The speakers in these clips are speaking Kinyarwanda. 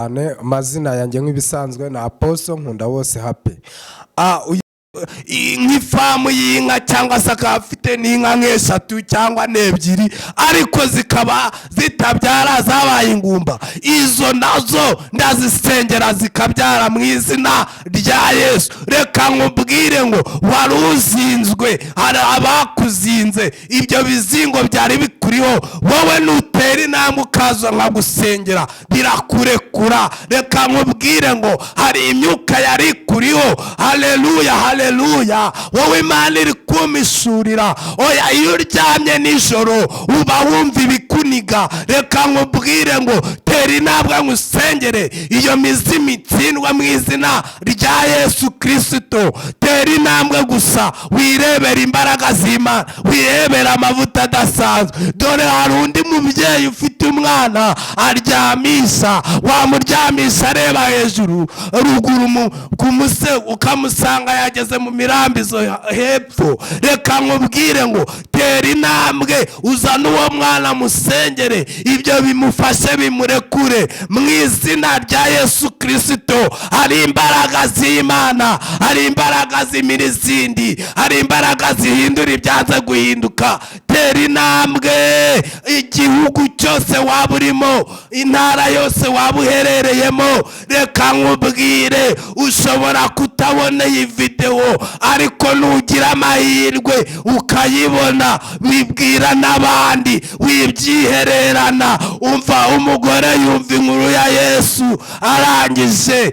Amazina yanjye nk'ibisanzwe na Apostle Nkundabose Happy. Nk'ifamu y'inka cyangwa se akafite n'inka nk'eshatu cyangwa n'ebyiri ariko zikaba zitabyara zabaye ingumba, izo nazo ndazisengera zikabyara mu izina rya Yesu. Reka nkubwire ngo wari uzinzwe, hari abakuzinze, ibyo bizingo byari bikuriho, wowe nutera intambwe ukaza nkagusengera birakurekura. Reka nkubwire ngo hari imyuka yari kuriho, haleluya haleluya, wowe Imana iri kumishurira. Oya, iyo uryamye nijoro uba wumva ibikuniga, reka nkubwire ngo tera intambwe ngusengere iyo mizimu itsindwa mu izina rya Yesu Christo. Tera intambwe gusa wirebera imbaraga z'Imana, wirebera amavuta adasanzwe. Dore hari undi mubyeyi ufite umwana aryamisha, wamuryamisha areba hejuru, ruguru kumuse ukamusanga yageze mu mirambizo hepfo. Reka nkubwire ngo tera intambwe uzana uwo mwana musengere, ibyo bimufashe bimurekure mu izina rya Yesu Christo. Hari imbaraga z'Imana, hari imbaraga z'imirizindi, hari imbaraga zihindura ibyanze guhinduka. Tera intambwe, igihugu cyose waba urimo, intara yose waba uherereyemo, reka nkubwire ushobora kutabona iyi video ariko nugira amahirwe ukayibona, wibwira n'abandi, wibyihererana. Umva umugore yumva inkuru ya Yesu arangije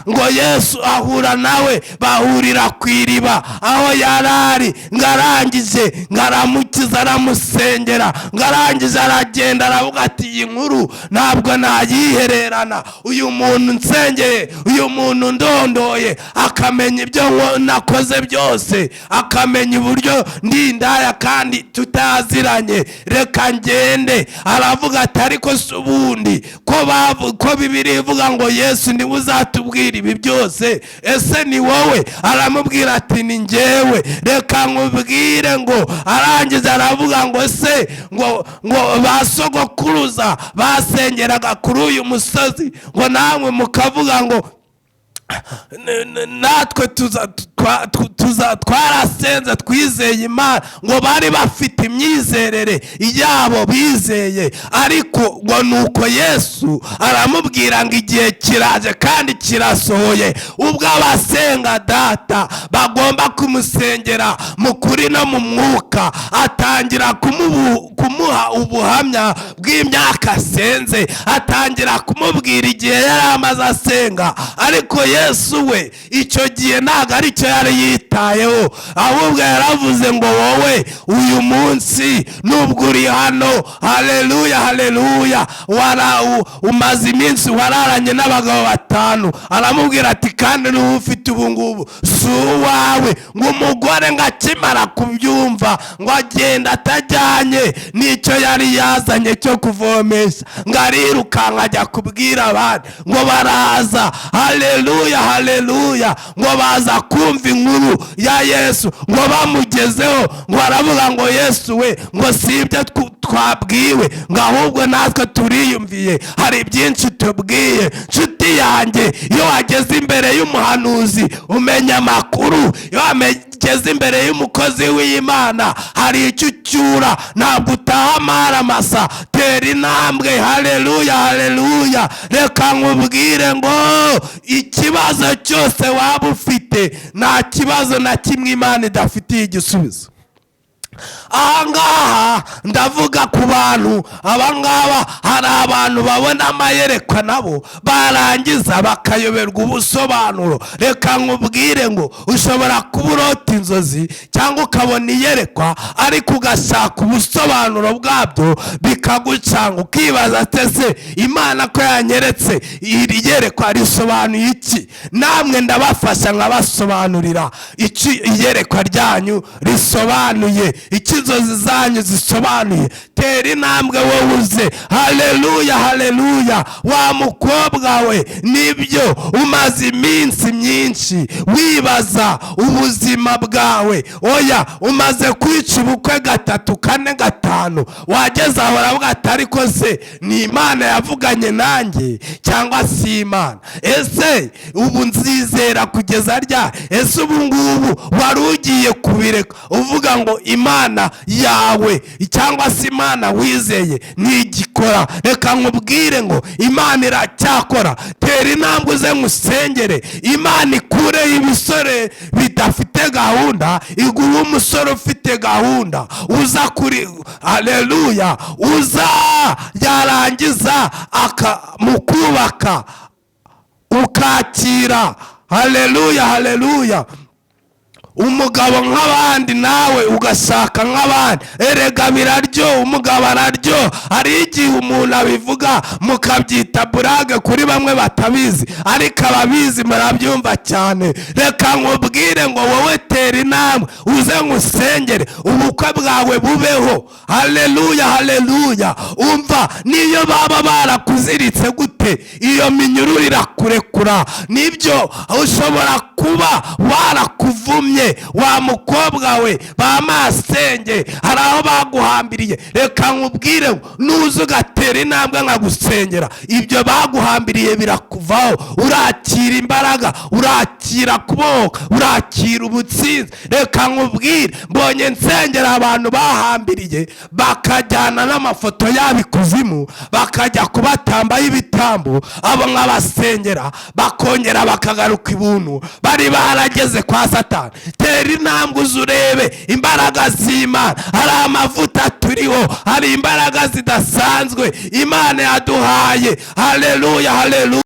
ngo Yesu ahura nawe, bahurira ku iriba aho yarari, ngarangije ngaramukiza aramusengera, ngarangije aragenda aravuga ati iyi nkuru ntabwo nayihererana. Uyu muntu nsengeye, uyu muntu ndondoye, akamenya ibyo nakoze byose, akamenya uburyo ndindaya kandi tutaziranye, reka ngende. Aravuga ati ariko ubundi ko Bibiliya ivuga ngo Yesu niwe uzatubwira ibi byose, ese ni wowe? Aramubwira ati ni njyewe. Reka nkubwire ngo arangiza aravuga ngo se ngo basogokuruza basengeraga kuri uyu musozi, ngo namwe mukavuga ngo natwe twarasenze twizeye Imana. Ngo bari bafite imyizerere yabo bizeye, ariko ngo nuko Yesu aramubwira ngo igihe kiraje kandi kirasohoye ubwo abasenga Data bagomba kumusengera mu kuri no mu mwuka. Atangira kumuha ubuhamya bw'imyaka asenze, atangira kumubwira igihe yari amaze asenga. Ariko Yesu we icyo gihe ntabwo ari cyo yari yitayeho, ahubwo yaravuze ngo wowe uyu munsi nubwo uri hano, haleluya haleluya, umaze iminsi wararanye n'abagabo 5. Aramubwira ati kandi n'ubu ufite ubu ngubu si uwawe. Ngo umugore ngakimara kubyumva ngo agenda atajyanye n'icyo yari yazanye cyo kuvomesha, ngo arirukanka ajya kubwira abandi, ngo baraza, haleluya haleluya, ngo baza kumva inkuru ya Yesu. Ngo bamugezeho ngo baravuga ngo Yesu we, ngo si ibyo twabwiwe, ngo ahubwo natwe turiyumviye, hari byinshi tubwiye. Nshuti yanjye, iyo wageze imbere y'umuhanuzi umenya amakuru, iyo wageze imbere y'umukozi w'Imana hari icyo ucyura, ntabwo utaha amaramasa. Tera intambwe, haleluya haleluya. Reka nkubwire ngo ikibazo cyose waba ufite, nta kibazo na kimwe Imana idafitiye igisubizo. Ahangaha ndavuga ku bantu, abangaba hari abantu babona amayerekwa nabo barangiza bakayoberwa ubusobanuro. Reka nkubwire ngo ushobora kuba urota inzozi cyangwa ukabona iyerekwa ariko ugashaka ubusobanuro bwabyo bikagucanga, ukibaza ese Imana ko yanyeretse iri yerekwa risobanuye iki? Namwe ndabafasha nkabasobanurira icyo iyerekwa ryanyu risobanuye. icyo inzozi zanyu zisobanuye. Tera intambwe wowe uze. Haleluya, haleluya. Wa mukobwa we, nibyo umaze iminsi myinshi wibaza ubuzima bwawe. Oya, umaze kwica ubukwe 3, 4, 5. Wageze aho uravuga ati ariko se ni Imana yavuganye nanjye cyangwa si Imana? Ese ubu nzizera kugeza rya? Ese ubu ngubu wari ugiye kubireka uvuga ngo Imana yawe cyangwa si Imana wizeye ntigikora? Reka nkubwire ngo Imana iracyakora. Tera intambwe uze musengere. Imana ikureho ibisore bidafite gahunda, iguha umusore ufite gahunda. Uza kuri haleluya, uza yarangiza mukubaka ukakira. Haleluya, haleluya. Umugabo nk'abandi nawe ugashaka nk'abandi. Erega biraryo, umugabo araryo. Hari igihe umuntu abivuga mukabyita burage kuri bamwe batabizi, ariko ababizi murabyumva cyane. Reka nkubwire ngo wowe tera intambwe uze ngusengere ubukwe bwawe bubeho. Haleluya, haleluya. Umva, niyo baba barakuziritse gute, iyo minyururu irakurekura. Nibyo ushobora kuba warakuvumye wa mukobwa we, bamasenge hari aho baguhambiriye. Reka nkubwire nuza ugatera intambwe nkagusengera, ibyo baguhambiriye birakuvaho. Urakira imbaraga, urakira kubohoka, urakira ubutsinzi. Reka nkubwire, mbonye nsengera abantu bahambiriye bakajyana n'amafoto yabo ikuzimu, bakajya kubatambaho ibitambo. Abo nkabasengera bakongera bakagaruka ibuntu, bari barageze kwa Satani. Tera intambwe uzurebe imbaraga z'Imana. Hari amavuta turiho, hari imbaraga zidasanzwe Imana yaduhaye. Haleluya, haleluya.